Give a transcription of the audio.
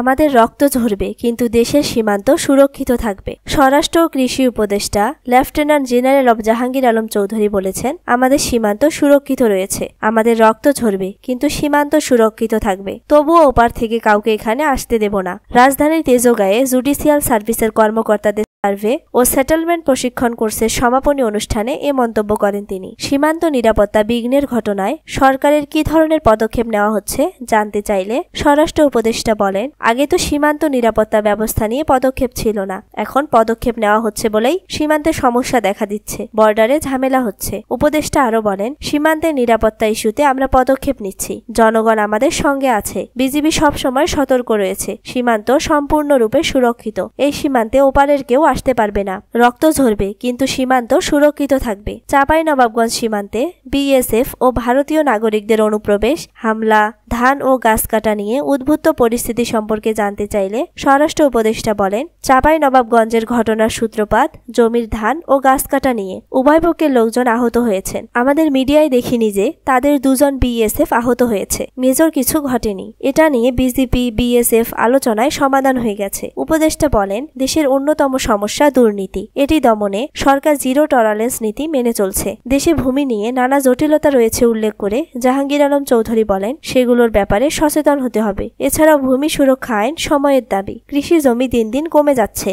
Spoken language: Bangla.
আমাদের রক্ত ঝরবে কিন্তু দেশের সীমান্ত সুরক্ষিত থাকবে। স্বরাষ্ট্র ও কৃষি উপদেষ্টা lieutenant general of Jahangir Alam Chowdhury বলেছেন, আমাদের সীমান্ত সুরক্ষিত রয়েছে, আমাদের রক্ত ঝরবে কিন্তু সীমান্ত সুরক্ষিত থাকবে, তবুও ওপার থেকে কাউকে এখানে আসতে দেব না। রাজধানীর তেজগাঁয়ে জুডিশিয়াল সার্ভিসের কর্মকর্তাদের সার্ভে ও সেটেলমেন্ট প্রশিক্ষণ কোর্সের সমাপনী অনুষ্ঠানে এ মন্তব্য করেন তিনি। সীমান্ত নিরাপত্তা বিঘ্নের ঘটনায় সরকারের কি ধরনের পদক্ষেপ নেওয়া হচ্ছে জানতে চাইলে স্বরাষ্ট্র উপদেষ্টা বলেন, আগে তো সীমান্ত নিরাপত্তা ব্যবস্থা নিয়ে পদক্ষেপ ছিল না, এখন পদক্ষেপ নেওয়া হচ্ছে বলেই সীমান্তে সমস্যা দেখা দিচ্ছে, বর্ডারে ঝামেলা হচ্ছে। উপদেষ্টা আরো বলেন, সীমান্তের নিরাপত্তা ইস্যুতে আমরা পদক্ষেপ নিচ্ছি, জনগণ আমাদের সঙ্গে আছে, বিজিবি সবসময় সতর্ক রয়েছে, সীমান্ত সম্পূর্ণরূপে সুরক্ষিত, এই সীমান্তে ওপারের কেউ আসতে পারবে না। রক্ত ঝরবে কিন্তু সীমান্ত সুরক্ষিত থাকবে। চাঁপাইনবাবগঞ্জ সীমান্তে বিএসএফ ও ভারতীয় নাগরিকদের অনুপ্রবেশ, হামলা, ধান ও গাছ কাটা নিয়ে উদ্ভূত পরিস্থিতি সম্পর্কে জানতে চাইলে স্বরাষ্ট্র উপদেষ্টা বলেন, চাঁপাইনবাবগঞ্জের ঘটনার সূত্রপাত জমির ধান ও গাছ কাটা নিয়ে, উভয় পক্ষের লোকজন আহত হয়েছেন। আমাদের মিডিয়ায় দেখিনি যে তাদের দুজন বিএসএফ আহত হয়েছে, মেজর কিছু ঘটেনি। এটা নিয়ে বিজেপি বিএসএফ আলোচনায় সমাধান হয়ে গেছে। উপদেষ্টা বলেন, দেশের অন্যতম সমস্যা দুর্নীতি, এটি দমনে সরকার জিরো টলারেন্স নীতি মেনে চলছে। দেশে ভূমি নিয়ে নানা জটিলতা রয়েছে উল্লেখ করে জাহাঙ্গীর আলম চৌধুরী বলেন, সেগুলোর ব্যাপারে সচেতন হতে হবে। এছাড়াও ভূমি সুরক্ষা আইন সময়ের দাবি, কৃষি জমি দিন দিন কমে যাচ্ছে।